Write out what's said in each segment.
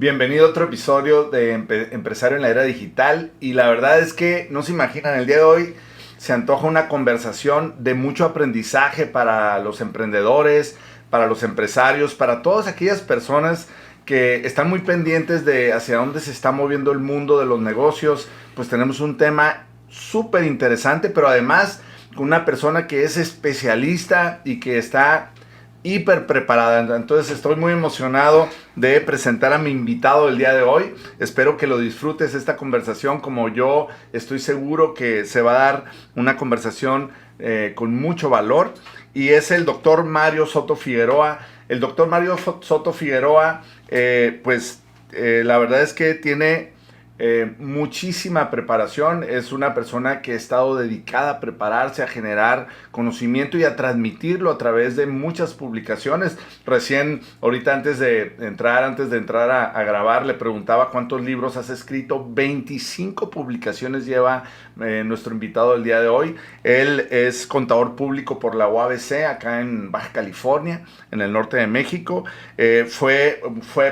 Bienvenido a otro episodio de Empresario en la Era Digital. Y la verdad es que no se imaginan, el día de hoy se antoja una conversación de mucho aprendizaje para los emprendedores, para los empresarios, para todas aquellas personas que están muy pendientes de hacia dónde se está moviendo el mundo de los negocios. Pues tenemos un tema súper interesante, pero además con una persona que es especialista y que está hiper preparada. Entonces estoy muy emocionado de presentar a mi invitado del día de hoy. Espero que lo disfrutes esta conversación, como yo estoy seguro que se va a dar una conversación con mucho valor. Y es el doctor Mario Soto Figueroa. El doctor Mario Soto Figueroa, la verdad es que tiene muchísima preparación. Es una persona que ha estado dedicada a prepararse, a generar conocimiento y a transmitirlo a través de muchas publicaciones. Recién, ahorita antes de entrar a grabar, le preguntaba cuántos libros has escrito. 25 publicaciones lleva nuestro invitado del día de hoy. Él es contador público por la UABC acá en Baja California, en el norte de México. Fue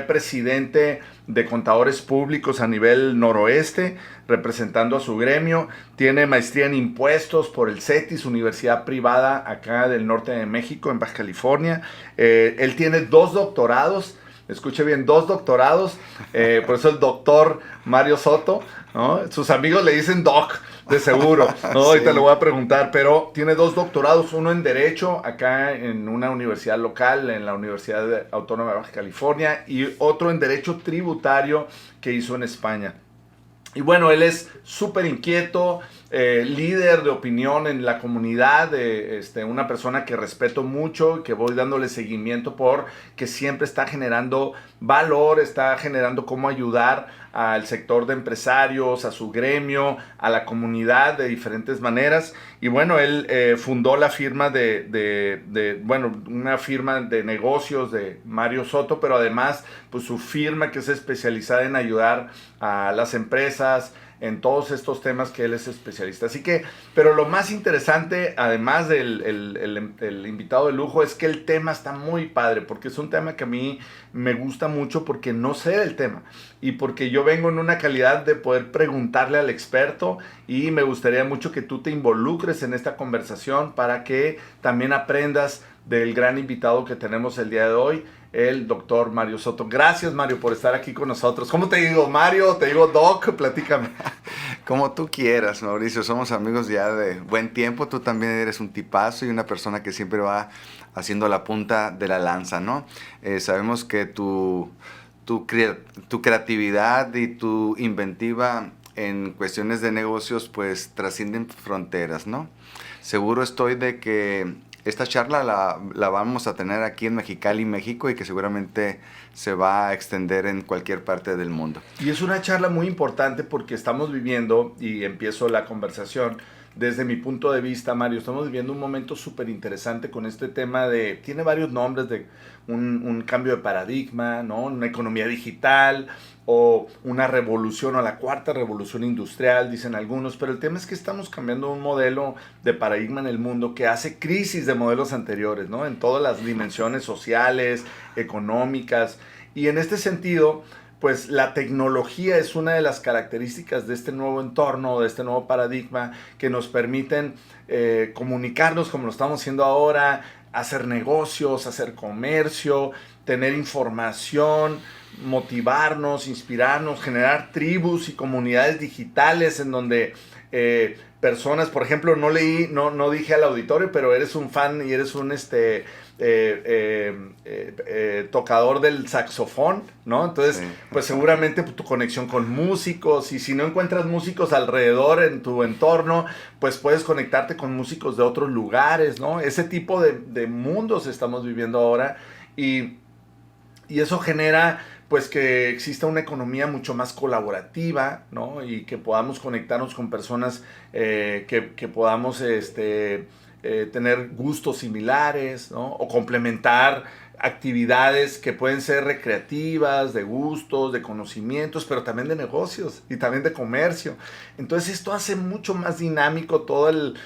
presidente de contadores públicos a nivel noroeste, representando a su gremio. Tiene maestría en impuestos por el CETIS, universidad privada acá del norte de México, en Baja California. Él tiene 2 doctorados, escuche bien, 2 doctorados, por eso el doctor Mario Soto, ¿no? Sus amigos le dicen Doc, de seguro, ¿no? Sí. Ahorita le voy a preguntar, pero tiene 2 doctorados, uno en Derecho, acá en una universidad local, en la Universidad Autónoma de Baja California, y otro en Derecho Tributario que hizo en España. Y bueno, él es súper inquieto, líder de opinión en la comunidad, una persona que respeto mucho, que voy dándole seguimiento porque siempre está generando valor, está generando cómo ayudar al sector de empresarios, a su gremio, a la comunidad de diferentes maneras. Y bueno, él fundó la firma una firma de negocios de Mario Soto, pero además pues su firma que es especializada en ayudar a las empresas en todos estos temas que él es especialista. Así que, pero lo más interesante, además del el invitado de lujo, es que el tema está muy padre, porque es un tema que a mí me gusta mucho porque no sé del tema y porque yo vengo en una calidad de poder preguntarle al experto, y me gustaría mucho que tú te involucres en esta conversación para que también aprendas del gran invitado que tenemos el día de hoy, el doctor Mario Soto. Gracias, Mario, por estar aquí con nosotros. ¿Cómo te digo, Mario? ¿Te digo Doc? Platícame. Como tú quieras, Mauricio. Somos amigos ya de buen tiempo. Tú también eres un tipazo y una persona que siempre va haciendo la punta de la lanza, ¿no? Sabemos que tu creatividad y tu inventiva en cuestiones de negocios pues trascienden fronteras, ¿no? Seguro estoy de que esta charla la vamos a tener aquí en Mexicali, México, y que seguramente se va a extender en cualquier parte del mundo. Y es una charla muy importante porque estamos viviendo, y empiezo la conversación desde mi punto de vista, Mario, estamos viviendo un momento súper interesante con este tema tiene varios nombres, de un cambio de paradigma, ¿no? Una economía digital, o una revolución, o la 4ª revolución industrial, dicen algunos, pero el tema es que estamos cambiando un modelo de paradigma en el mundo que hace crisis de modelos anteriores, ¿no? En todas las dimensiones sociales, económicas, y en este sentido, pues la tecnología es una de las características de este nuevo entorno, de este nuevo paradigma, que nos permiten comunicarnos como lo estamos haciendo ahora, hacer negocios, hacer comercio, tener información, motivarnos, inspirarnos, generar tribus y comunidades digitales en donde personas, por ejemplo, no dije al auditorio, pero eres un fan y eres un tocador del saxofón, ¿no? Entonces, sí, pues seguramente tu conexión con músicos, y si no encuentras músicos alrededor en tu entorno, pues puedes conectarte con músicos de otros lugares, ¿no? Ese tipo de mundos estamos viviendo ahora, y eso genera pues que exista una economía mucho más colaborativa, ¿no? Y que podamos conectarnos con personas que podamos tener gustos similares, ¿no? O complementar actividades que pueden ser recreativas, de gustos, de conocimientos, pero también de negocios y también de comercio. Entonces esto hace mucho más dinámico todo el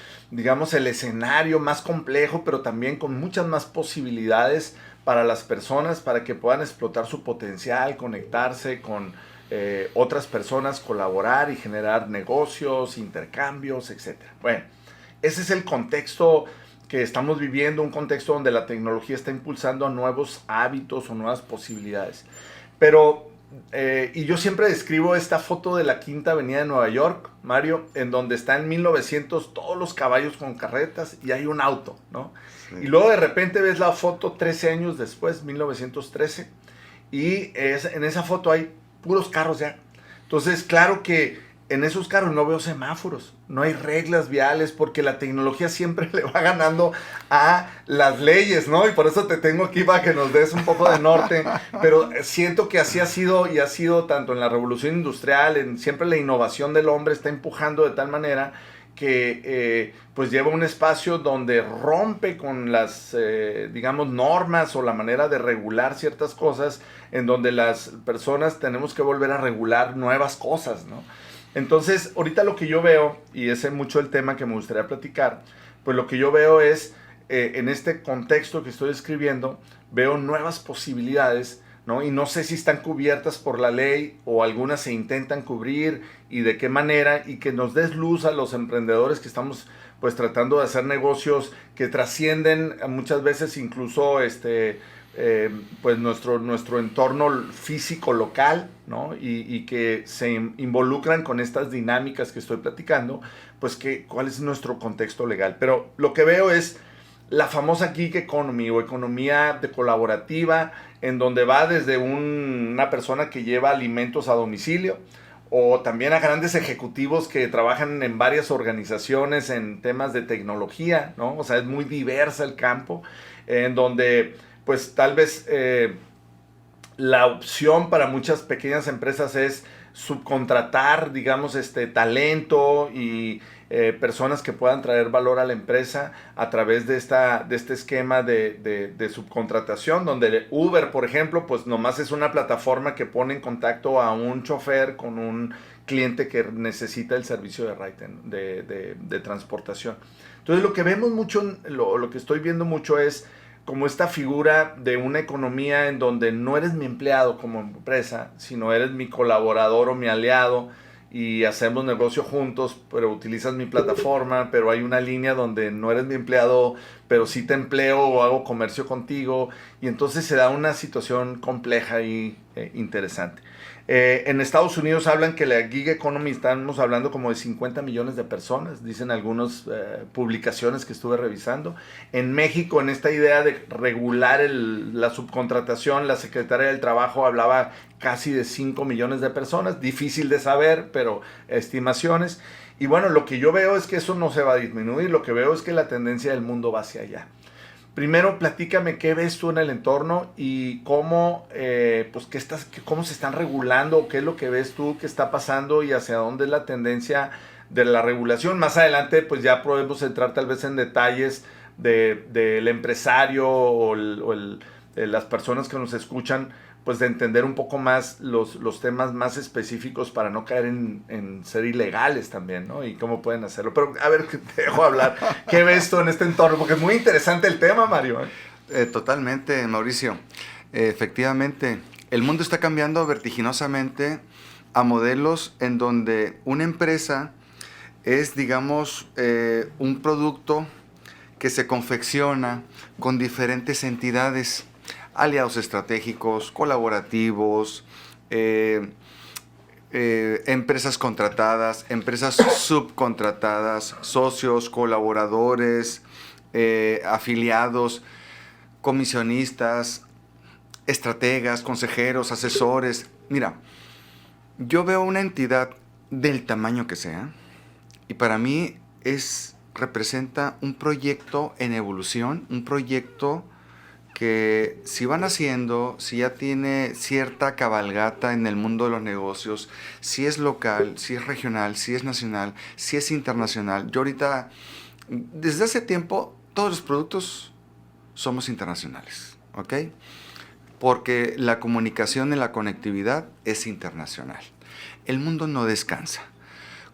escenario, más complejo, pero también con muchas más posibilidades para las personas, para que puedan explotar su potencial, conectarse con otras personas, colaborar y generar negocios, intercambios, etc. Bueno, ese es el contexto que estamos viviendo, un contexto donde la tecnología está impulsando nuevos hábitos o nuevas posibilidades. Pero, y yo siempre describo esta foto de la Quinta Avenida de Nueva York, Mario, en donde está en 1900 todos los caballos con carretas y hay un auto, ¿no? Sí. Y luego de repente ves la foto 13 años después, 1913, y en esa foto hay puros carros ya. Entonces, claro que en esos carros no veo semáforos, no hay reglas viales, porque la tecnología siempre le va ganando a las leyes, ¿no? Y por eso te tengo aquí para que nos des un poco de norte, pero siento que así ha sido, y ha sido tanto en la revolución industrial, siempre la innovación del hombre está empujando de tal manera que pues lleva un espacio donde rompe con las, digamos, normas o la manera de regular ciertas cosas, en donde las personas tenemos que volver a regular nuevas cosas, ¿no? Entonces, ahorita lo que yo veo, y ese es mucho el tema que me gustaría platicar, pues lo que yo veo es, en este contexto que estoy escribiendo, veo nuevas posibilidades, ¿no? Y no sé si están cubiertas por la ley o algunas se intentan cubrir y de qué manera, y que nos des luz a los emprendedores que estamos pues tratando de hacer negocios que trascienden muchas veces incluso pues nuestro entorno físico local, ¿no? Y que se involucran con estas dinámicas que estoy platicando, pues cuál es nuestro contexto legal. Pero lo que veo es la famosa gig economy o economía de colaborativa, en donde va desde una persona que lleva alimentos a domicilio, o también a grandes ejecutivos que trabajan en varias organizaciones en temas de tecnología, ¿no? O sea, es muy diversa el campo, en donde pues tal vez la opción para muchas pequeñas empresas es subcontratar, digamos, talento y personas que puedan traer valor a la empresa a través de este esquema de subcontratación, donde Uber, por ejemplo, pues nomás es una plataforma que pone en contacto a un chofer con un cliente que necesita el servicio de transportación. Entonces lo que vemos mucho, lo que estoy viendo mucho es como esta figura de una economía en donde no eres mi empleado como empresa, sino eres mi colaborador o mi aliado y hacemos negocio juntos, pero utilizas mi plataforma, pero hay una línea donde no eres mi empleado, pero sí te empleo o hago comercio contigo, y entonces se da una situación compleja y interesante. En Estados Unidos hablan que la gig economy, estamos hablando como de 50 millones de personas, dicen algunas publicaciones que estuve revisando. En México, en esta idea de regular la subcontratación, la Secretaría del Trabajo hablaba casi de 5 millones de personas, difícil de saber, pero estimaciones. Y bueno, lo que yo veo es que eso no se va a disminuir, lo que veo es que la tendencia del mundo va hacia allá. Primero, platícame qué ves tú en el entorno y cómo, pues, cómo se están regulando, qué es lo que ves tú que está pasando y hacia dónde es la tendencia de la regulación. Más adelante, pues ya podemos entrar tal vez en detalles del empresario o las personas que nos escuchan, pues de entender un poco más los temas más específicos para no caer en ser ilegales también, ¿no? Y cómo pueden hacerlo. Pero a ver, te dejo hablar. ¿Qué ves tú en este entorno? Porque es muy interesante el tema, Mario. Totalmente, Mauricio. Efectivamente, el mundo está cambiando vertiginosamente a modelos en donde una empresa es, digamos, un producto que se confecciona con diferentes entidades, aliados estratégicos, colaborativos, empresas contratadas, empresas subcontratadas, socios, colaboradores, afiliados, comisionistas, estrategas, consejeros, asesores. Mira, yo veo una entidad del tamaño que sea y para mí representa un proyecto en evolución, un proyecto que si van haciendo, si ya tiene cierta cabalgata en el mundo de los negocios, si es local, si es regional, si es nacional, si es internacional. Yo ahorita, desde hace tiempo, todos los productos somos internacionales, ¿ok? Porque la comunicación y la conectividad es internacional. El mundo no descansa.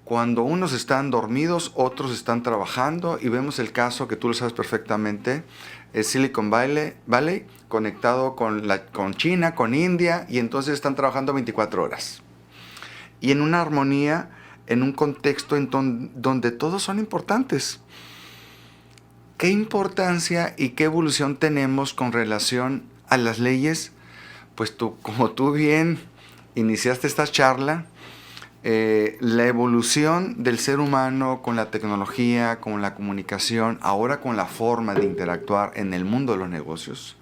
Cuando unos están dormidos, otros están trabajando, y vemos el caso que tú lo sabes perfectamente, Silicon Valley conectado con China, con India, y entonces están trabajando 24 horas. Y en una armonía, en un contexto donde todos son importantes. ¿Qué importancia y qué evolución tenemos con relación a las leyes? Pues como tú bien iniciaste esta charla, la evolución del ser humano con la tecnología, con la comunicación, ahora con la forma de interactuar en el mundo de los negocios,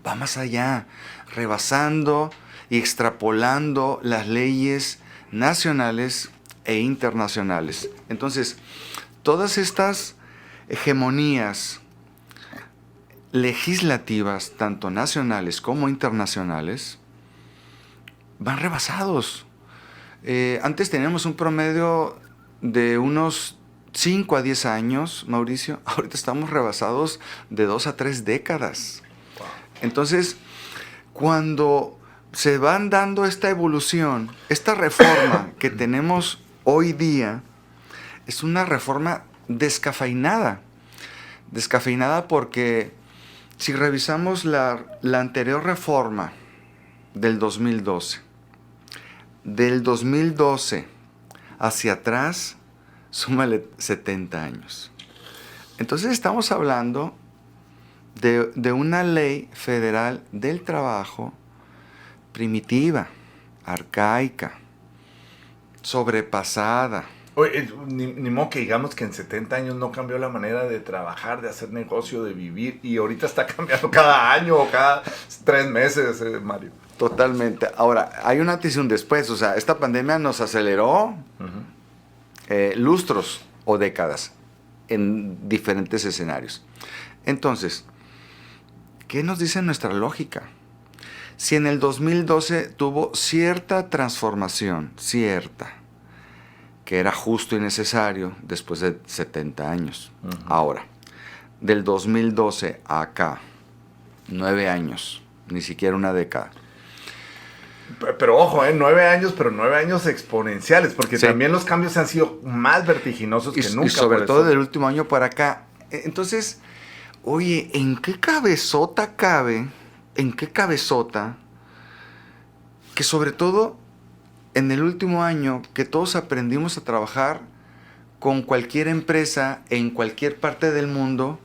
va más allá, rebasando y extrapolando las leyes nacionales e internacionales. Entonces, todas estas hegemonías legislativas, tanto nacionales como internacionales, van rebasados. Antes teníamos un promedio de unos 5 a 10 años, Mauricio. Ahorita estamos rebasados de 2 a 3 décadas. Entonces, cuando se van dando esta evolución, esta reforma que tenemos hoy día, es una reforma descafeinada. Descafeinada porque si revisamos la anterior reforma del 2012, del 2012 hacia atrás, súmale 70 años. Entonces estamos hablando de una ley federal del trabajo primitiva, arcaica, sobrepasada. Oye, ni modo que digamos que en 70 años no cambió la manera de trabajar, de hacer negocio, de vivir, y ahorita está cambiando cada año o cada 3 meses, Mario. Totalmente. Ahora, hay un antes y un después. O sea, esta pandemia nos aceleró lustros o décadas en diferentes escenarios. Entonces, ¿qué nos dice nuestra lógica? Si en el 2012 tuvo cierta transformación, que era justo y necesario después de 70 años. Ahora, del 2012 a acá, 9 años, ni siquiera una década. Pero ojo, 9 años, pero 9 años exponenciales, porque sí, también los cambios han sido más vertiginosos que nunca. Y sobre todo del último año para acá. Entonces, oye, ¿en qué cabezota cabe? ¿En qué cabezota? Que sobre todo en el último año que todos aprendimos a trabajar con cualquier empresa en cualquier parte del mundo,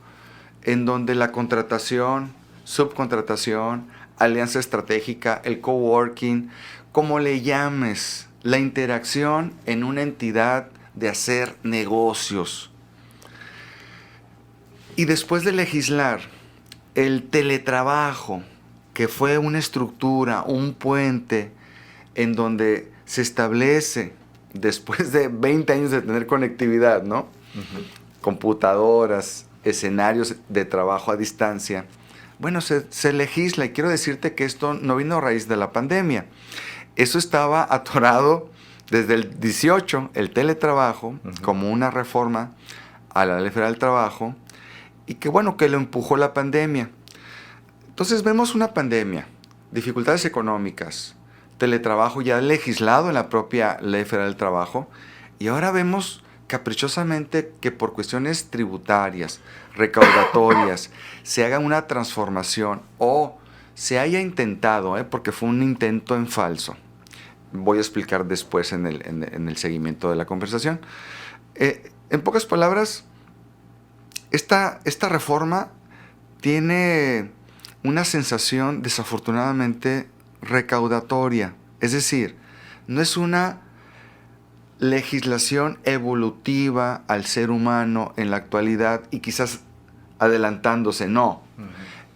en donde la contratación, subcontratación, alianza estratégica, el coworking, como le llames, la interacción en una entidad de hacer negocios. Y después de legislar el teletrabajo, que fue una estructura, un puente en donde se establece, después de 20 años de tener conectividad, ¿no? Computadoras, escenarios de trabajo a distancia. Bueno, se legisla, y quiero decirte que esto no vino a raíz de la pandemia. Eso estaba atorado desde el 18, el teletrabajo, como una reforma a la Ley Federal del Trabajo, y que bueno, que lo empujó la pandemia. Entonces vemos una pandemia, dificultades económicas, teletrabajo ya legislado en la propia Ley Federal del Trabajo, y ahora vemos caprichosamente que por cuestiones tributarias, recaudatorias, se haga una transformación o se haya intentado, porque fue un intento en falso. Voy a explicar después en el seguimiento de la conversación. En pocas palabras, esta reforma tiene una sensación desafortunadamente recaudatoria. Es decir, no es una legislación evolutiva al ser humano en la actualidad y quizás adelantándose, no.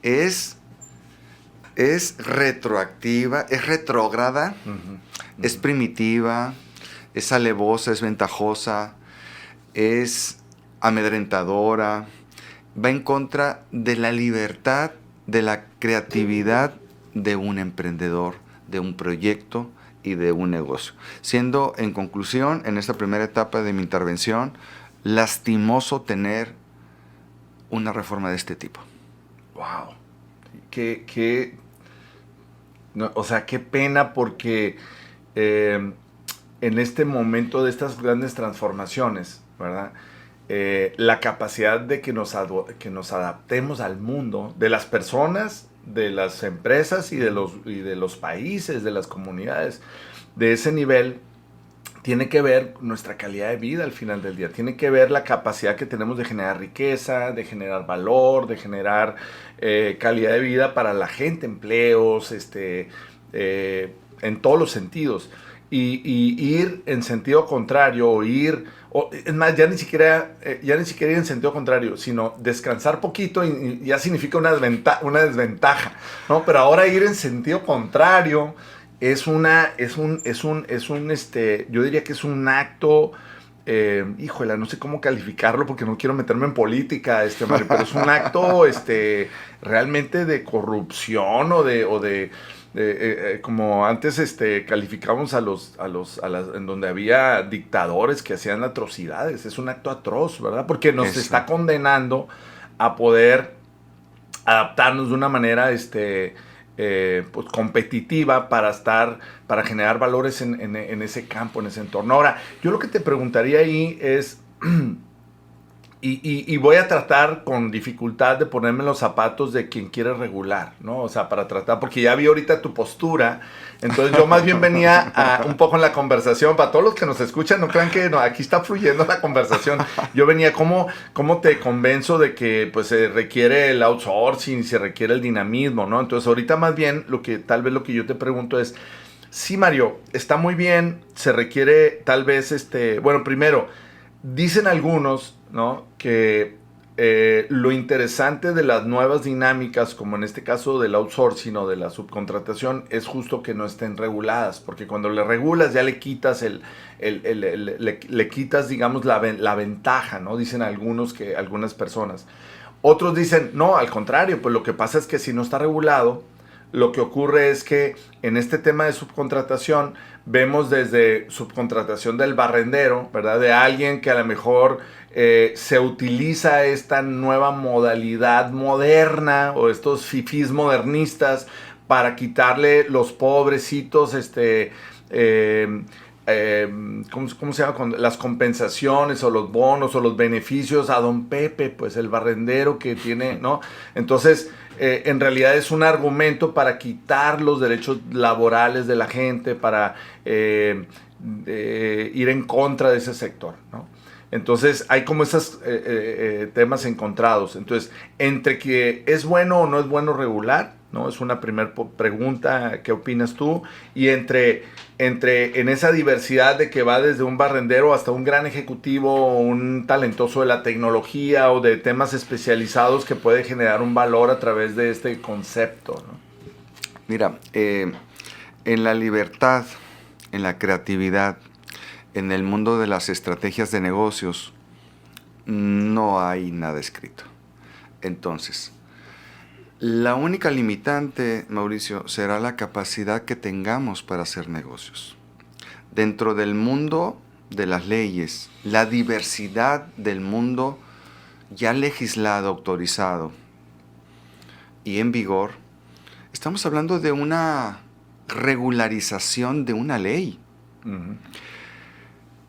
Es retroactiva, es retrógrada, es primitiva, es alevosa, es ventajosa, es amedrentadora, va en contra de la libertad, de la creatividad de un emprendedor, de un proyecto y de un negocio. Siendo, en conclusión, en esta primera etapa de mi intervención, lastimoso tener una reforma de este tipo. ¡Wow! O sea, qué pena, porque en este momento de estas grandes transformaciones, ¿verdad? La capacidad de que nos adaptemos al mundo, de las personas de las empresas y de los países, de las comunidades de ese nivel, tiene que ver nuestra calidad de vida al final del día, tiene que ver la capacidad que tenemos de generar riqueza, de generar valor, de generar calidad de vida para la gente, empleos, en todos los sentidos. Y ir en sentido contrario, es más, ya ni siquiera ir en sentido contrario, sino descansar poquito y ya significa una desventaja, ¿no? Pero ahora ir en sentido contrario yo diría que es un acto, híjole, no sé cómo calificarlo porque no quiero meterme en política, Mario, pero es un acto, realmente de corrupción como antes, calificábamos en donde había dictadores que hacían atrocidades. Es un acto atroz, ¿verdad? Porque nos está condenando a poder adaptarnos de una manera, pues competitiva para generar valores en ese campo, en ese entorno. Ahora, yo lo que te preguntaría ahí es, y voy a tratar con dificultad de ponerme en los zapatos de quien quiere regular, ¿no? O sea, para tratar, porque ya vi ahorita tu postura, entonces yo más bien venía un poco en la conversación, para todos los que nos escuchan, no crean que no, aquí está fluyendo la conversación, yo venía, ¿cómo te convenzo de que pues se requiere el outsourcing, se requiere el dinamismo, ¿no? Entonces ahorita más bien, tal vez lo que yo te pregunto es, sí, Mario, está muy bien, se requiere tal vez, bueno, primero, dicen algunos, ¿no?, que lo interesante de las nuevas dinámicas, como en este caso del outsourcing o de la subcontratación, es justo que no estén reguladas, porque cuando le regulas ya le quitas le quitas, digamos, la ventaja, ¿no? Dicen algunas personas. Otros dicen, no, al contrario, pues lo que pasa es que si no está regulado, lo que ocurre es que en este tema de subcontratación vemos desde subcontratación del barrendero, ¿verdad? De alguien que a lo mejor se utiliza esta nueva modalidad moderna o estos fifís modernistas para quitarle los pobrecitos, ¿cómo se llama? Las compensaciones o los bonos o los beneficios a don Pepe, pues el barrendero que tiene, ¿no? Entonces, en realidad es un argumento para quitar los derechos laborales de la gente, para ir en contra de ese sector, ¿no? Entonces hay como esos temas encontrados. Entonces, entre que es bueno o no es bueno regular, ¿no? Es una primera pregunta, ¿qué opinas tú? Y en esa diversidad de que va desde un barrendero hasta un gran ejecutivo, un talentoso de la tecnología o de temas especializados que puede generar un valor a través de este concepto, ¿no? Mira, en la libertad, en la creatividad, en el mundo de las estrategias de negocios, no hay nada escrito. Entonces, la única limitante, Mauricio, será la capacidad que tengamos para hacer negocios. Dentro del mundo de las leyes, la diversidad del mundo ya legislado, autorizado y en vigor, estamos hablando de una regularización de una ley. Uh-huh.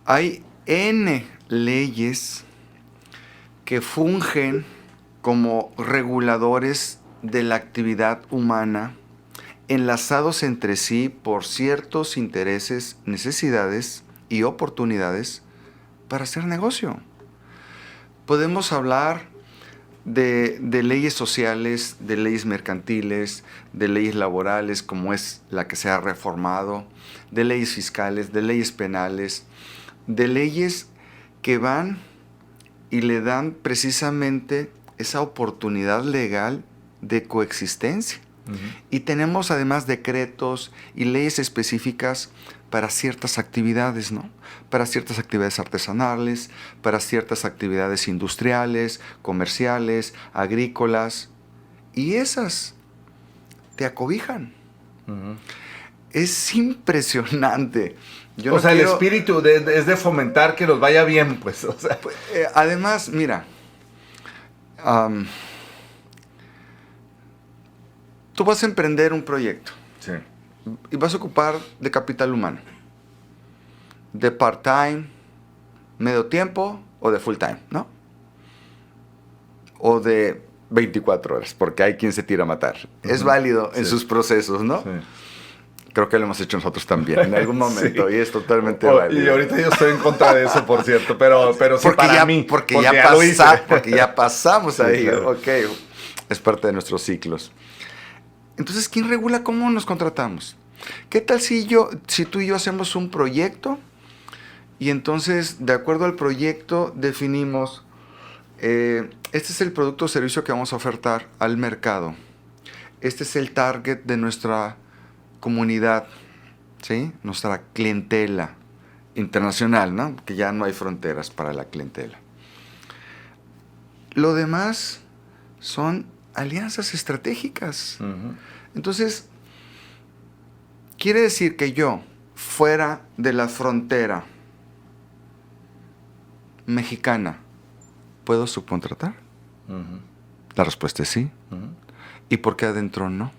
Hay N leyes que fungen como reguladores de la actividad humana, enlazados entre sí por ciertos intereses, necesidades y oportunidades para hacer negocio. Podemos hablar de leyes sociales, de leyes mercantiles, de leyes laborales, como es la que se ha reformado, de leyes fiscales, de leyes penales, de leyes que van y le dan precisamente esa oportunidad legal de coexistencia. Uh-huh. Y tenemos además decretos y leyes específicas para ciertas actividades, ¿no? Para ciertas actividades artesanales, para ciertas actividades industriales, comerciales, agrícolas, y esas te acobijan. Uh-huh. Es impresionante. El espíritu es de fomentar que nos vaya bien, pues. O sea. Además, mira, tú vas a emprender un proyecto. Sí. Y vas a ocupar de capital humano. De part-time, medio tiempo o de full-time, ¿no? O de 24 horas, porque hay quien se tira a matar. Es válido en sus procesos, ¿no? Sí. Creo que lo hemos hecho nosotros también en algún momento y es totalmente válido. Y ahorita yo estoy en contra de eso, por cierto, pero sí porque para ya, mí. Porque ya pasamos ahí. Claro. Ok, es parte de nuestros ciclos. Entonces, ¿quién regula cómo nos contratamos? ¿Qué tal si tú y yo hacemos un proyecto y entonces, de acuerdo al proyecto, definimos, este es el producto o servicio que vamos a ofertar al mercado? Este es el target de nuestra comunidad, ¿sí? Nuestra clientela internacional, ¿no? Que ya no hay fronteras para la clientela. Lo demás son alianzas estratégicas. Uh-huh. Entonces, quiere decir que yo, fuera de la frontera mexicana, ¿puedo subcontratar? Uh-huh. La respuesta es sí. Uh-huh. ¿Y por qué adentro no?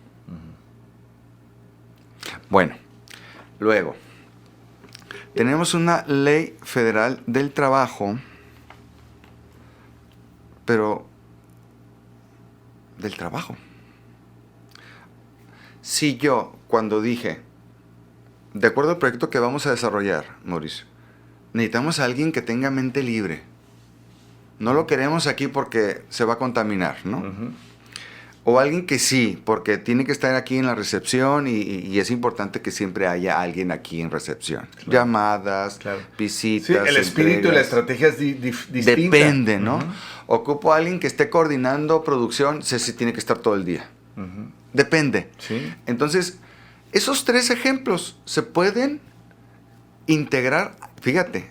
Bueno, luego, tenemos una ley federal del trabajo, pero del trabajo. Si yo, cuando dije, de acuerdo al proyecto que vamos a desarrollar, Mauricio, necesitamos a alguien que tenga mente libre. No lo queremos aquí porque se va a contaminar, ¿no? Uh-huh. O alguien que sí, porque tiene que estar aquí en la recepción y es importante que siempre haya alguien aquí en recepción. Claro. Llamadas, claro. Visitas, sí, el espíritu y la estrategia es distinta. Depende, ¿no? Uh-huh. Ocupo a alguien que esté coordinando producción, sé si tiene que estar todo el día. Uh-huh. Depende. Sí. Entonces, esos 3 ejemplos se pueden integrar, fíjate,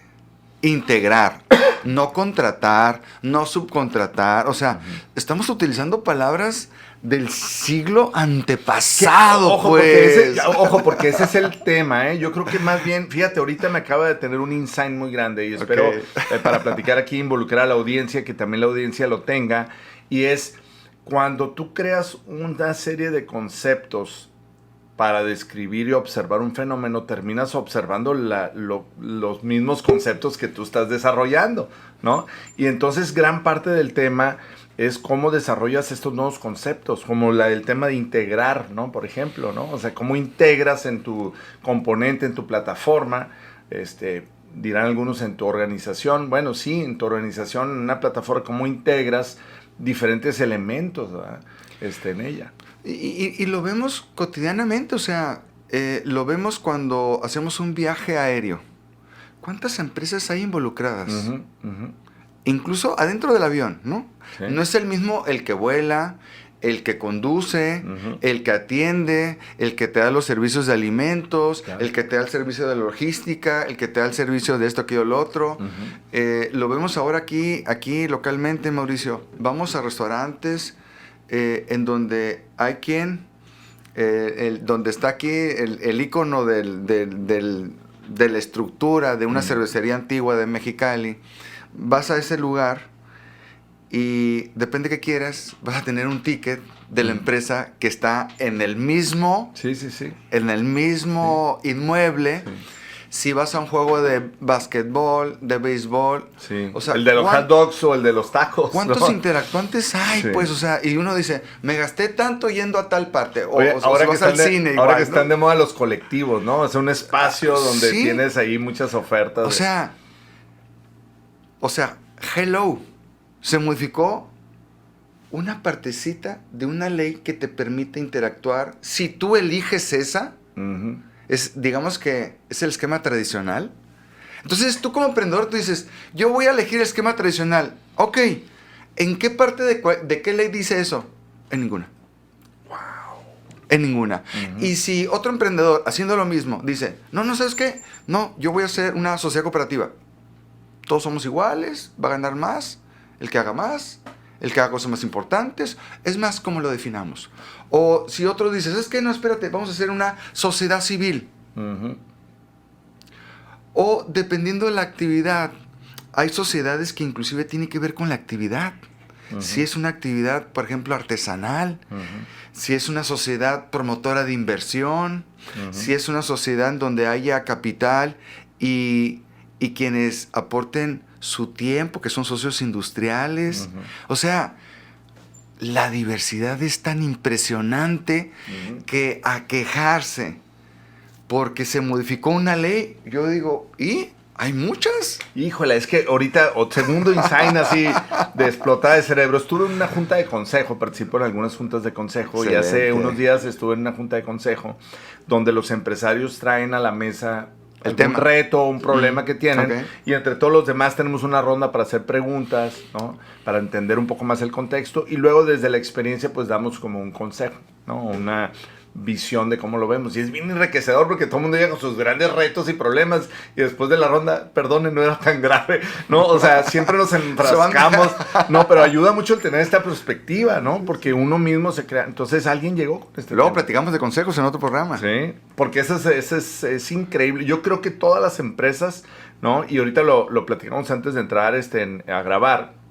integrar, no contratar, no subcontratar, o sea, estamos utilizando palabras del siglo antepasado, porque ese es el tema, ¿eh? Yo creo que más bien, fíjate, ahorita me acaba de tener un insight muy grande y espero para platicar aquí, involucrar a la audiencia, que también la audiencia lo tenga, y es cuando tú creas una serie de conceptos para describir y observar un fenómeno, terminas observando los mismos conceptos que tú estás desarrollando, ¿no? Y entonces gran parte del tema es cómo desarrollas estos nuevos conceptos, como el tema de integrar, ¿no? Por ejemplo, ¿no? O sea, cómo integras en tu componente, en tu plataforma, dirán algunos en tu organización. Bueno, sí, en tu organización, en una plataforma, cómo integras diferentes elementos, ¿verdad? En ella. Y lo vemos cotidianamente, o sea, lo vemos cuando hacemos un viaje aéreo. ¿Cuántas empresas hay involucradas? Uh-huh, uh-huh. Incluso adentro del avión, ¿no? Sí. No es el mismo el que vuela, el que conduce, uh-huh. el que atiende, el que te da los servicios de alimentos, claro. el que te da el servicio de logística, el que te da el servicio de esto, aquello, lo otro. Uh-huh. Lo vemos ahora aquí localmente, Mauricio. Vamos a restaurantes en donde hay quien, donde está aquí el ícono de la estructura de una uh-huh. cervecería antigua de Mexicali. Vas a ese lugar y depende de qué quieras, vas a tener un ticket de la empresa que está en el mismo, en el mismo inmueble. Sí. Si vas a un juego de básquetbol, de béisbol, o sea, el de los hot dogs o el de los tacos. ¿Cuántos interactuantes hay? Sí. Pues, o sea, y uno dice, me gasté tanto yendo a tal parte. Oye, ahora que al cine. Ahora igual, que están de moda los colectivos, ¿no? Es un espacio donde tienes ahí muchas ofertas. O sea, hello, se modificó una partecita de una ley que te permite interactuar. Si tú eliges esa, uh-huh. Digamos que es el esquema tradicional. Entonces, tú como emprendedor, tú dices, yo voy a elegir el esquema tradicional. Ok, ¿en qué parte de qué ley dice eso? En ninguna. Wow. En ninguna. Uh-huh. Y si otro emprendedor, haciendo lo mismo, dice, no, ¿sabes qué? No, yo voy a hacer una sociedad cooperativa. Todos somos iguales, va a ganar más, el que haga más, el que haga cosas más importantes, es más como lo definamos. O si otro dice, ¿sabes qué? No, espérate, vamos a hacer una sociedad civil. Uh-huh. O dependiendo de la actividad, hay sociedades que inclusive tienen que ver con la actividad. Uh-huh. Si es una actividad, por ejemplo, artesanal, uh-huh. si es una sociedad promotora de inversión, uh-huh. si es una sociedad en donde haya capital y quienes aporten su tiempo, que son socios industriales. Uh-huh. O sea, la diversidad es tan impresionante que a quejarse porque se modificó una ley, yo digo, ¿y? ¿Hay muchas? Híjole, es que ahorita, segundo insight así de explotada de cerebro, estuve en una junta de consejo, participo en algunas juntas de consejo. Excelente. Y hace unos días estuve en una junta de consejo donde los empresarios traen a la mesa un reto, un problema que tienen, y entre todos los demás tenemos una ronda para hacer preguntas, ¿no? Para entender un poco más el contexto, y luego desde la experiencia pues damos como un consejo, ¿no? Una visión de cómo lo vemos, y es bien enriquecedor porque todo el mundo llega con sus grandes retos y problemas, y después de la ronda, perdone, no era tan grave, ¿no? O sea, siempre nos enfrascamos, no, pero ayuda mucho el tener esta perspectiva, ¿no? Porque uno mismo se crea. Entonces alguien llegó con este Luego tema. Platicamos de consejos en otro programa. Sí, porque eso es increíble. Yo creo que todas las empresas, ¿no? Y ahorita lo platicamos antes de entrar a grabar,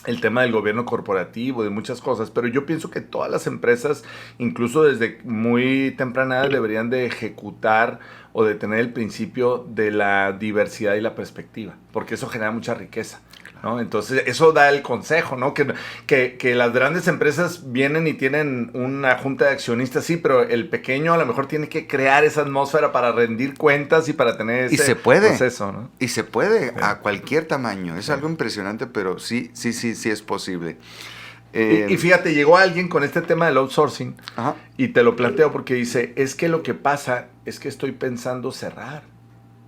el tema del gobierno corporativo, de muchas cosas, pero yo pienso que todas las empresas, incluso desde muy temprana edad, deberían de ejecutar o de tener el principio de la diversidad y la perspectiva, porque eso genera mucha riqueza, ¿no? Entonces, eso da el consejo, ¿no? Que las grandes empresas vienen y tienen una junta de accionistas, sí, pero el pequeño a lo mejor tiene que crear esa atmósfera para rendir cuentas y para tener ese proceso, ¿no? Y se puede, a cualquier tamaño. Es algo impresionante, pero sí es posible. Y fíjate, llegó alguien con este tema del outsourcing, y te lo planteo porque dice, es que lo que pasa es que estoy pensando cerrar.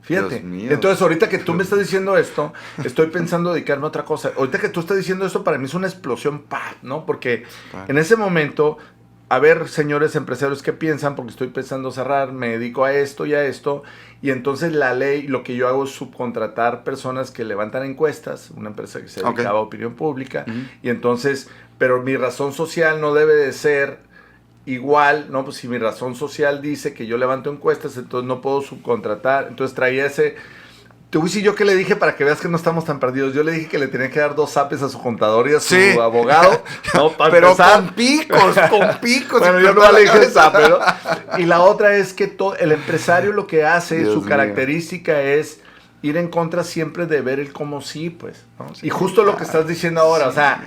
Fíjate, entonces ahorita que tú me estás diciendo esto, estoy pensando dedicarme a otra cosa. Ahorita que tú estás diciendo esto, para mí es una explosión, ¡pah!, ¿no? Porque en ese momento, a ver, señores empresarios, ¿qué piensan? Porque estoy pensando cerrar, me dedico a esto y a esto, y entonces la ley, lo que yo hago es subcontratar personas que levantan encuestas, una empresa que se dedicaba a opinión pública, y entonces, pero mi razón social no debe de ser igual, ¿no? Pues si mi razón social dice que yo levanto encuestas, entonces no puedo subcontratar. Entonces traía ese... Te voy a decir yo que le dije para que veas que no estamos tan perdidos. Yo le dije que le tenía que dar 2 zapes a su contador y a su abogado, ¿no? Para pero empezar. con picos. Bueno, yo no le dije zape, ¿no? Y la otra es que el empresario lo que hace, Dios su característica es ir en contra siempre de ver el cómo sí, pues, ¿no? Sí, y justo lo que estás diciendo ahora, o sea...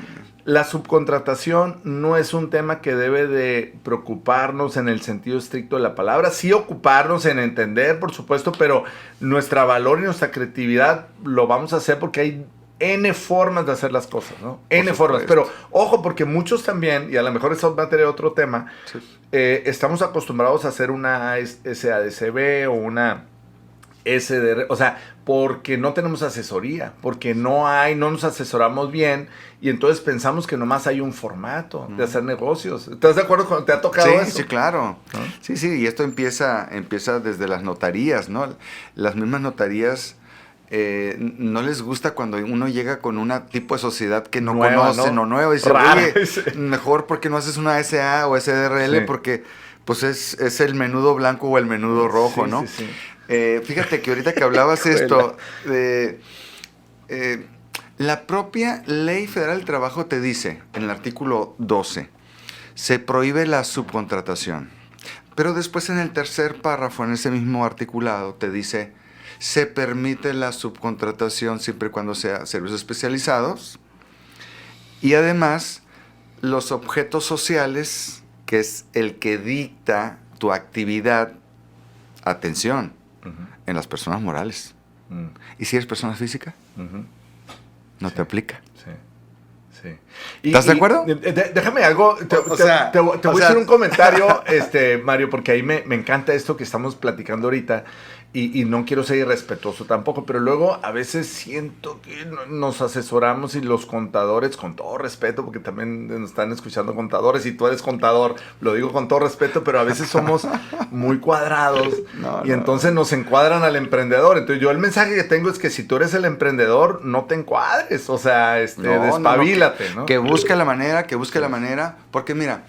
La subcontratación no es un tema que debe de preocuparnos en el sentido estricto de la palabra. Sí ocuparnos en entender, por supuesto, pero nuestra valor y nuestra creatividad lo vamos a hacer porque hay N formas de hacer las cosas, ¿no? N formas. Pero ojo, porque muchos también, y a lo mejor eso va a tener otro tema, estamos acostumbrados a hacer una SADCB o una SDR, o sea, porque no tenemos asesoría, porque no nos asesoramos bien, y entonces pensamos que nomás hay un formato de hacer negocios. ¿Estás de acuerdo cuando te ha tocado eso? Sí, claro. ¿No? Sí, y esto empieza desde las notarías, ¿no? Las mismas notarías no les gusta cuando uno llega con un tipo de sociedad que no conocen, ¿no? O nueva, y dice, oye, mejor porque no haces una SA o SDRL, porque pues es el menudo blanco o el menudo rojo, ¿no? Sí. Fíjate que ahorita que hablabas esto, la propia Ley Federal del Trabajo te dice, en el artículo 12, se prohíbe la subcontratación. Pero después en el tercer párrafo, en ese mismo articulado, te dice, se permite la subcontratación siempre y cuando sea servicios especializados. Y además, los objetos sociales, que es el que dicta tu actividad, atención, en las personas morales. ¿Y si eres persona física? No te aplica. Sí. ¿Estás de acuerdo? Déjame algo. Te voy a hacer un comentario, Mario, porque ahí me encanta esto que estamos platicando ahorita. Y no quiero ser irrespetuoso tampoco, pero luego a veces siento que nos asesoramos y los contadores, con todo respeto, porque también nos están escuchando contadores y tú eres contador, lo digo con todo respeto, pero a veces somos muy cuadrados y entonces nos encuadran al emprendedor. Entonces yo el mensaje que tengo es que si tú eres el emprendedor, no te encuadres, o sea, despabilate, ¿no? Que busque la manera, porque mira,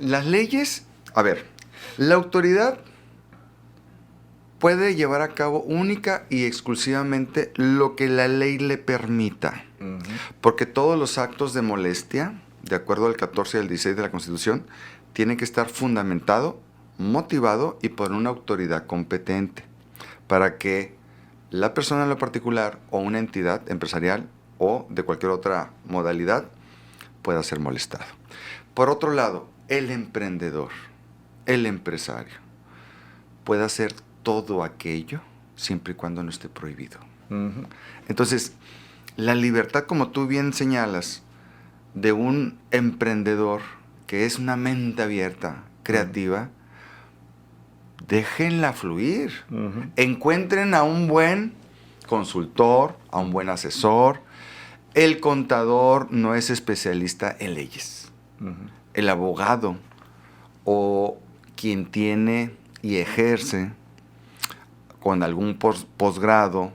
las leyes, a ver, la autoridad puede llevar a cabo única y exclusivamente lo que la ley le permita. Porque todos los actos de molestia, de acuerdo al 14 y al 16 de la Constitución, tienen que estar fundamentado, motivado y por una autoridad competente, para que la persona en lo particular o una entidad empresarial o de cualquier otra modalidad pueda ser molestado. Por otro lado, el emprendedor, el empresario, puede hacer todo aquello siempre y cuando no esté prohibido. Ujú. Entonces, la libertad, como tú bien señalas, de un emprendedor que es una mente abierta, creativa, déjenla fluir. Ujú. Encuentren a un buen consultor, a un buen asesor. El contador no es especialista en leyes. Ujú. El abogado o quien tiene y ejerce con algún posgrado,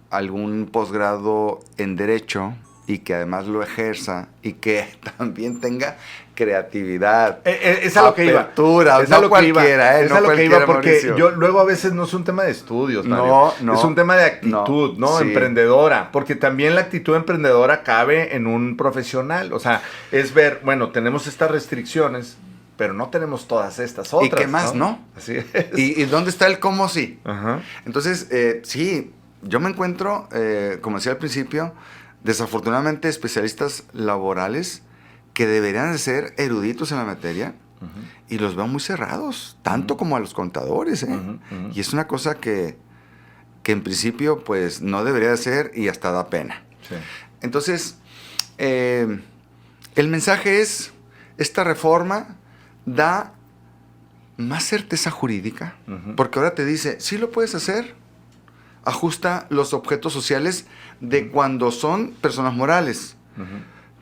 algún posgrado en derecho y que además lo ejerza y que también tenga creatividad, Es a lo que iba. apertura, Es a no lo que iba. cualquiera, Es no a lo que iba cualquiera, porque Mauricio. yo luego a veces no es un tema de estudios, Mario. No, es un tema de actitud, ¿no? sí. Emprendedora, porque también la actitud emprendedora cabe en un profesional. O sea, es ver, bueno, tenemos estas restricciones, pero no tenemos todas estas otras. ¿Y qué más, no? Así es. ¿Y dónde está el cómo sí? Ajá. Entonces, sí, yo me encuentro, como decía al principio, desafortunadamente especialistas laborales que deberían de ser eruditos en la materia y los veo muy cerrados, tanto como a los contadores, ¿eh? Y es una cosa que en principio pues no debería de ser y hasta da pena. Sí. Entonces, el mensaje es, esta reforma da más certeza jurídica, porque ahora te dice, sí lo puedes hacer, ajusta los objetos sociales de cuando son personas morales.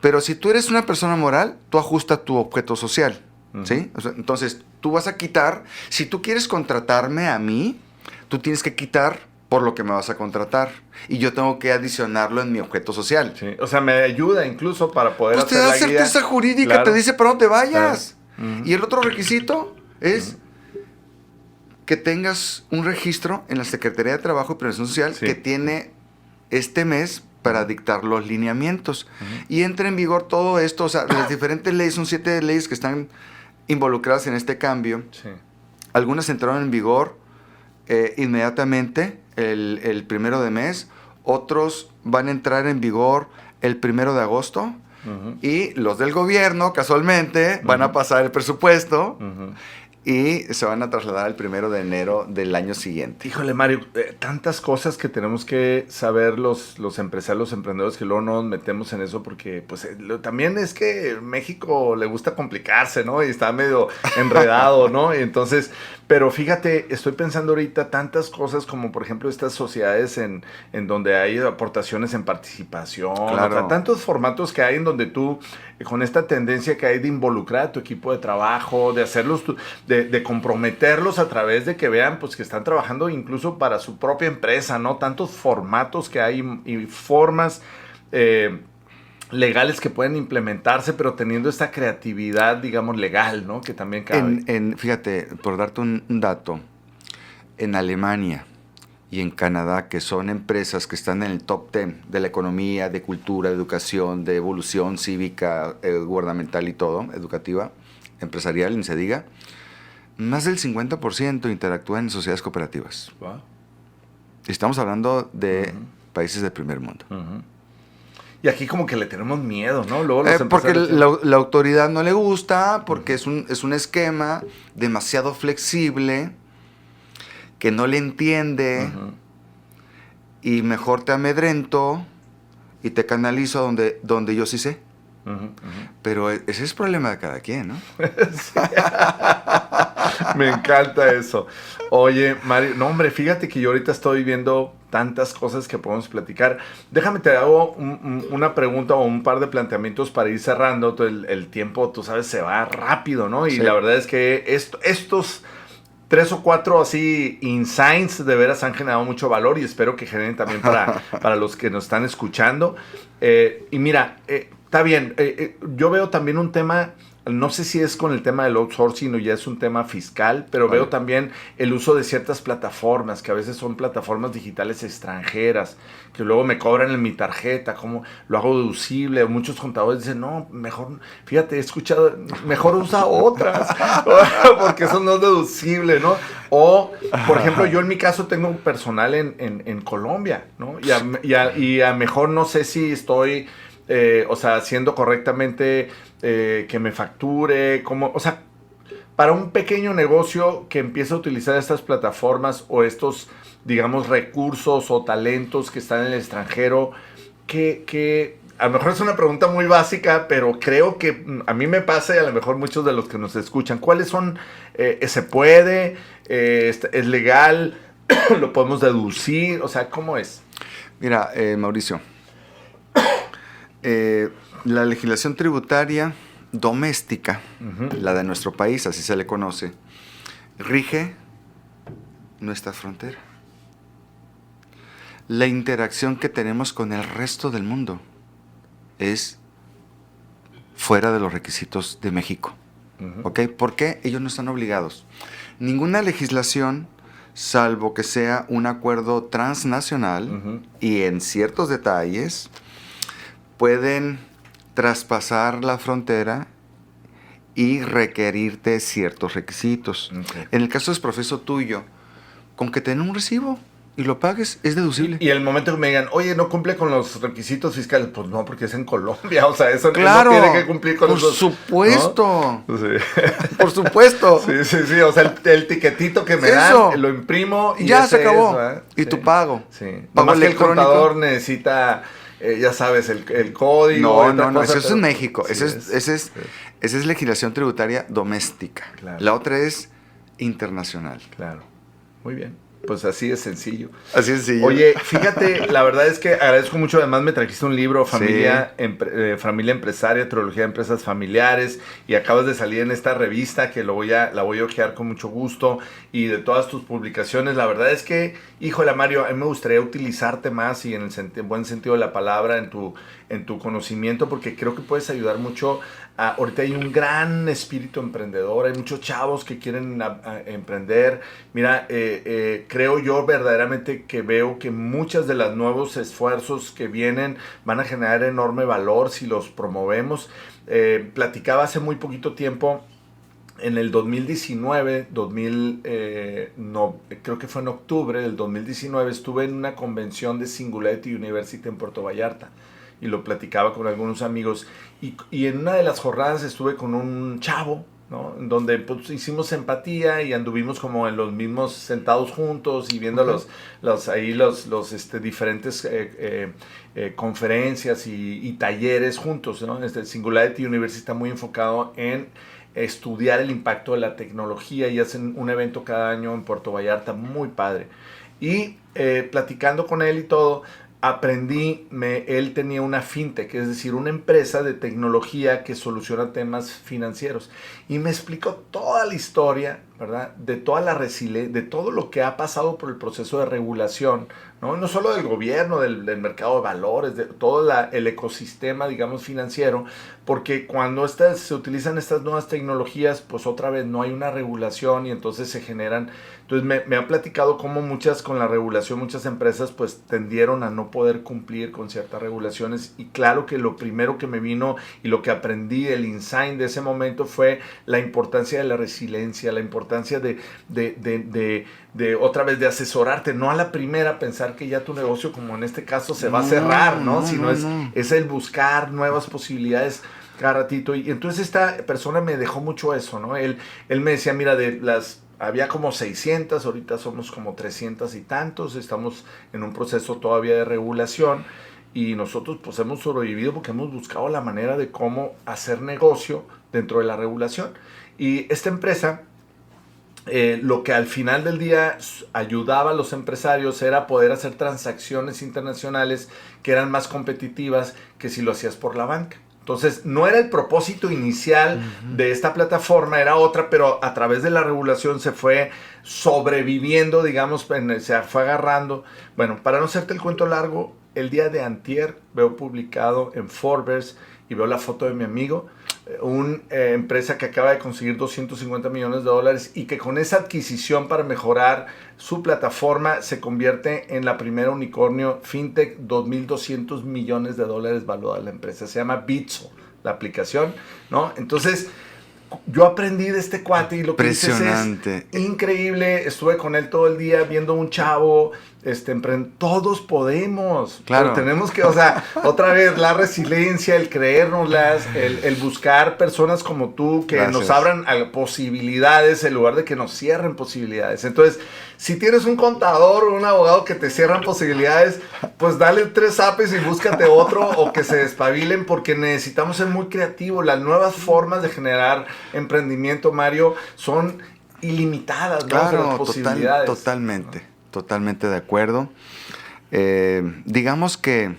Pero si tú eres una persona moral, tú ajustas tu objeto social, ¿sí? O sea, entonces, tú vas a quitar, si tú quieres contratarme a mí, tú tienes que quitar por lo que me vas a contratar. Y yo tengo que adicionarlo en mi objeto social. Sí. O sea, me ayuda incluso para poder Pues te hacer da la guía. certeza jurídica, Claro. te dice para dónde vayas. Claro. Y el otro requisito es que tengas un registro en la Secretaría de Trabajo y Previsión Social que tiene este mes para dictar los lineamientos. Y entra en vigor todo esto, o sea, las diferentes leyes, son 7 leyes que están involucradas en este cambio. Sí. Algunas entraron en vigor inmediatamente el 1 de mes, otros van a entrar en vigor el 1 de agosto, y los del gobierno, casualmente, van a pasar el presupuesto y se van a trasladar el 1 de enero del año siguiente. Híjole, Mario, tantas cosas que tenemos que saber los empresarios, los emprendedores, que luego no nos metemos en eso porque pues también es que México le gusta complicarse, ¿no? Y está medio enredado, ¿no? Y entonces, pero fíjate, estoy pensando ahorita tantas cosas como, por ejemplo, estas sociedades en donde hay aportaciones en participación, Claro. o sea, tantos formatos que hay en donde tú, con esta tendencia que hay de involucrar a tu equipo de trabajo, de hacerlos, de comprometerlos a través de que vean pues que están trabajando incluso para su propia empresa, ¿no? Tantos formatos que hay y formas legales que pueden implementarse, pero teniendo esta creatividad, digamos, legal, ¿no? Que también cabe. Fíjate, por darte un dato, en Alemania y en Canadá, que son empresas que están en el top 10 de la economía, de cultura, de educación, de evolución cívica, gubernamental y todo, educativa, empresarial, ni se diga, más del 50% interactúan en sociedades cooperativas. Wow. Estamos hablando de países del primer mundo. Y aquí como que le tenemos miedo, ¿no? Luego los Porque empresarios- la autoridad no le gusta, porque es un esquema demasiado flexible, que no le entiende, y mejor te amedrento y te canalizo donde yo sí sé. Pero ese es problema de cada quien, ¿no? Me encanta eso. Oye, Mario, no, hombre, fíjate que yo ahorita estoy viendo tantas cosas que podemos platicar. Déjame, te hago una pregunta o un par de planteamientos para ir cerrando. El tiempo, tú sabes, se va rápido, ¿no? Y Sí. la verdad es que estos 3 o 4 así insights de veras han generado mucho valor y espero que generen también para los que nos están escuchando. Y mira, está bien, yo veo también un tema, no sé si es con el tema del outsourcing o ya es un tema fiscal, pero veo también el uso de ciertas plataformas, que a veces son plataformas digitales extranjeras, que luego me cobran en mi tarjeta, cómo lo hago deducible. Muchos contadores dicen, no, mejor, fíjate, he escuchado, mejor usa otras, porque eso no es deducible, ¿no? O, por ejemplo, yo en mi caso tengo un personal en Colombia, ¿no? Y a mejor no sé si estoy o sea, haciendo correctamente, que me facture, como, o sea, para un pequeño negocio que empieza a utilizar estas plataformas o estos, digamos, recursos o talentos que están en el extranjero, que a lo mejor es una pregunta muy básica, pero creo que a mí me pasa y a lo mejor muchos de los que nos escuchan, ¿cuáles son? ¿Se puede? ¿Es legal? ¿Lo podemos deducir? O sea, ¿cómo es? Mira, Mauricio, la legislación tributaria doméstica, la de nuestro país, así se le conoce, rige nuestra frontera. La interacción que tenemos con el resto del mundo es fuera de los requisitos de México. ¿Ok? ¿Por qué? Ellos no están obligados. Ninguna legislación, salvo que sea un acuerdo transnacional y en ciertos detalles, pueden traspasar la frontera y requerirte ciertos requisitos. Okay. En el caso del proceso tuyo, con que te den un recibo y lo pagues, es deducible. Y el momento que me digan, oye, no cumple con los requisitos fiscales, pues no, porque es en Colombia, o sea, eso claro, no tiene que cumplir con por supuesto, ¿no? Sí. Por supuesto. Sí, o sea, el tiquetito que me dan, lo imprimo y ya se acabó. Y tu pago. Sí. Pago Más que el electrónico. Contador necesita, ya sabes, el código. No, eso es en México. Sí, esa es legislación tributaria doméstica. Claro. La otra es internacional. Claro, muy bien. Pues así es sencillo. Así es sencillo. Oye, fíjate, la verdad es que agradezco mucho. Además, me trajiste un libro, Familia Empresaria, Trilogía de Empresas Familiares. Y acabas de salir en esta revista que la voy a ojear con mucho gusto. Y de todas tus publicaciones, la verdad es que, híjole, Mario, a mí me gustaría utilizarte más y en el buen sentido de la palabra, en tu conocimiento, porque creo que puedes ayudar mucho. Ahorita hay un gran espíritu emprendedor, hay muchos chavos que quieren emprender. Mira, creo yo verdaderamente que veo que muchos de los nuevos esfuerzos que vienen van a generar enorme valor si los promovemos. Platicaba hace muy poquito tiempo, en el 2019, creo que fue en octubre del 2019, estuve en una convención de Singularity University en Puerto Vallarta. Y lo platicaba con algunos amigos. Y en una de las jornadas estuve con un chavo, ¿no? Donde pues, hicimos empatía y anduvimos como en los mismos sentados juntos y viendo los diferentes conferencias y talleres juntos, ¿no? Singularity University está muy enfocado en estudiar el impacto de la tecnología y hacen un evento cada año en Puerto Vallarta muy padre. Y platicando con él y todo, aprendí, él tenía una fintech, es decir, una empresa de tecnología que soluciona temas financieros. Y me explicó toda la historia, ¿verdad? De toda la resiliencia, de todo lo que ha pasado por el proceso de regulación, ¿no? No solo del gobierno, del mercado de valores, de todo el ecosistema, digamos, financiero, porque cuando se utilizan estas nuevas tecnologías, pues otra vez no hay una regulación y entonces se generan. Entonces me han platicado cómo con la regulación, muchas empresas pues tendieron a no poder cumplir con ciertas regulaciones, y claro que lo primero que me vino y lo que aprendí, el insight de ese momento, fue la importancia de la resiliencia, la importancia de otra vez de asesorarte, no a la primera pensar que ya tu negocio, como en este caso, se va a cerrar, ¿no? Sino es el buscar nuevas posibilidades cada ratito. Y entonces esta persona me dejó mucho eso, ¿no? Él me decía, mira, había como 600, ahorita somos como 300 y tantos, estamos en un proceso todavía de regulación y nosotros pues hemos sobrevivido porque hemos buscado la manera de cómo hacer negocio dentro de la regulación. Y esta empresa, lo que al final del día ayudaba a los empresarios era poder hacer transacciones internacionales que eran más competitivas que si lo hacías por la banca. Entonces, no era el propósito inicial de esta plataforma, era otra, pero a través de la regulación se fue sobreviviendo, digamos, se fue agarrando. Bueno, para no hacerte el cuento largo, el día de antier veo publicado en Forbes y veo la foto de mi amigo, una empresa que acaba de conseguir $250 millones y que con esa adquisición para mejorar su plataforma se convierte en la primera unicornio fintech, $2.200 millones valuada la empresa. Se llama Bitso, la aplicación, ¿no? Entonces, yo aprendí de este cuate y lo que dices Impresionante. es increíble. Estuve con él todo el día viendo un chavo. Todos podemos. Claro. Pero tenemos que, o sea, otra vez, la resiliencia, el creérnoslas, el buscar personas como tú que Gracias. nos abran a posibilidades en lugar de que nos cierren posibilidades. Entonces, si tienes un contador o un abogado que te cierran posibilidades, pues dale 3 apes y búscate otro o que se despabilen, porque necesitamos ser muy creativos. Las nuevas formas de generar emprendimiento, Mario, son ilimitadas, ¿no? Claro, Las posibilidades. Totalmente de acuerdo. Digamos que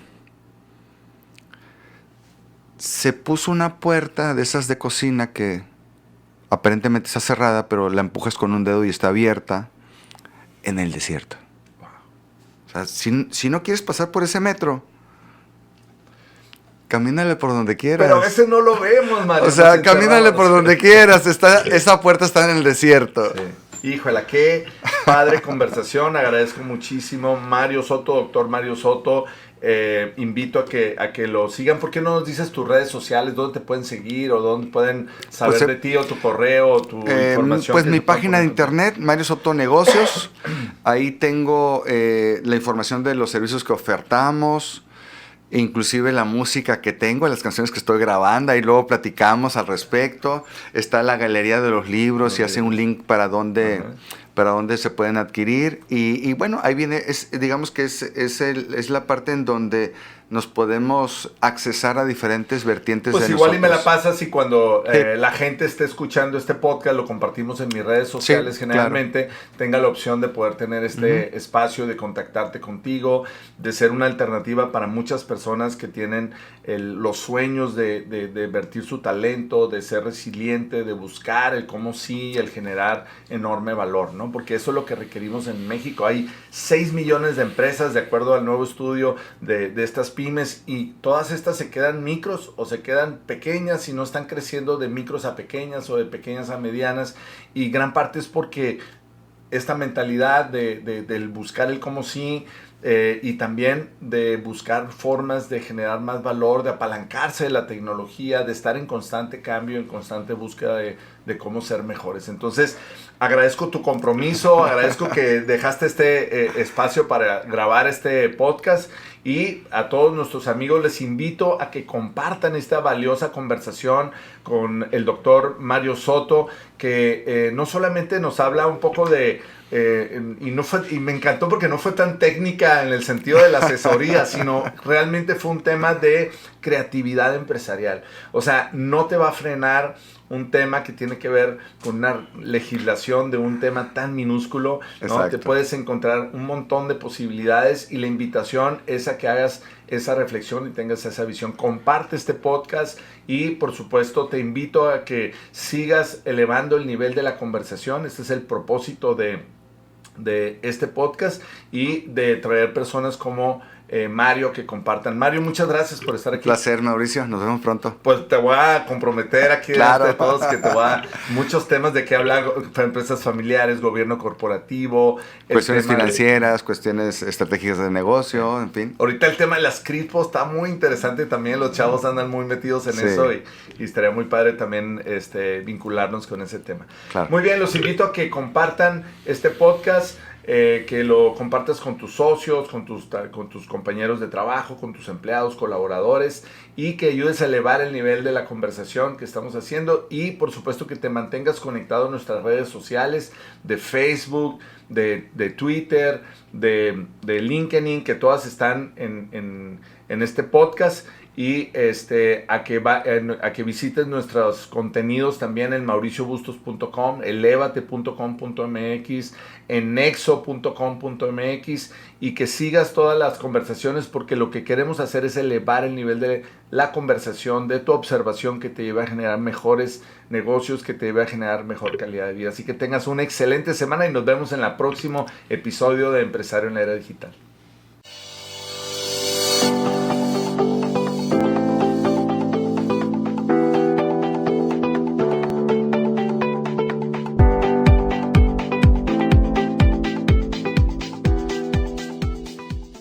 se puso una puerta de esas de cocina que aparentemente está cerrada, pero la empujas con un dedo y está abierta en el desierto. Wow. O sea, si no quieres pasar por ese metro, camínale por donde quieras. Pero a veces no lo vemos, Mario. O sea, camínale por donde quieras. Esa puerta está en el desierto. Sí. Híjole, qué padre conversación. Agradezco muchísimo. Mario Soto, doctor Mario Soto. Invito a que lo sigan. ¿Por qué no nos dices tus redes sociales? ¿Dónde te pueden seguir? ¿O dónde pueden saber Pues, de ti? ¿O tu correo? ¿O tu información? Pues mi página de internet, Mario Soto Negocios. Ahí tengo la información de los servicios que ofertamos. Inclusive la música que tengo, las canciones que estoy grabando, ahí luego platicamos al respecto. Está la galería de los libros y hace un link para dónde se pueden adquirir. Y bueno, ahí viene, digamos que es la parte en donde nos podemos accesar a diferentes vertientes pues de igual nosotros. Y me la pasas y cuando la gente esté escuchando este podcast, lo compartimos en mis redes sociales, sí, generalmente, tenga la opción de poder tener este espacio, de contactarte contigo, de ser una alternativa para muchas personas que tienen los sueños de vertir su talento, de ser resiliente, de buscar el cómo sí, el generar enorme valor, ¿no? Porque eso es lo que requerimos en México. Hay 6 millones de empresas, de acuerdo al nuevo estudio de estas pymes, y todas estas se quedan micros o se quedan pequeñas y no están creciendo de micros a pequeñas o de pequeñas a medianas, y gran parte es porque esta mentalidad del buscar el cómo sí, y también de buscar formas de generar más valor, de apalancarse de la tecnología, de estar en constante cambio, en constante búsqueda de cómo ser mejores. Entonces, agradezco tu compromiso, agradezco que dejaste este espacio para grabar este podcast, y a todos nuestros amigos les invito a que compartan esta valiosa conversación con el doctor Mario Soto, que no solamente nos habla un poco de... y me encantó porque no fue tan técnica en el sentido de la asesoría, sino realmente fue un tema de creatividad empresarial. O sea, no te va a frenar un tema que tiene que ver con una legislación de un tema tan minúsculo, ¿no? Te puedes encontrar un montón de posibilidades, y la invitación es a que hagas esa reflexión y tengas esa visión. Comparte este podcast y, por supuesto, te invito a que sigas elevando el nivel de la conversación. Este es el propósito de este podcast, y de traer personas como Mario que compartan. Mario, muchas gracias por estar aquí. Placer, Mauricio, nos vemos pronto. Pues te voy a comprometer aquí claro. de todos, que te voy a muchos temas de qué hablar: empresas familiares, gobierno corporativo, cuestiones financieras, cuestiones estratégicas de negocio, en fin. Ahorita el tema de las criptos está muy interesante también, los chavos andan muy metidos en eso, y estaría muy padre también vincularnos con ese tema. Claro. Muy bien, los invito a que compartan este podcast, que lo compartas con tus socios, con tus compañeros de trabajo, con tus empleados, colaboradores, y que ayudes a elevar el nivel de la conversación que estamos haciendo, y por supuesto que te mantengas conectado en nuestras redes sociales de Facebook, de Twitter, de LinkedIn, que todas están en este podcast, y a que visites nuestros contenidos también en mauriciobustos.com, elevate.com.mx, en nexo.com.mx, y que sigas todas las conversaciones, porque lo que queremos hacer es elevar el nivel de la conversación, de tu observación, que te lleve a generar mejores negocios, que te lleve a generar mejor calidad de vida. Así que tengas una excelente semana y nos vemos en el próximo episodio de Empresario en la Era Digital.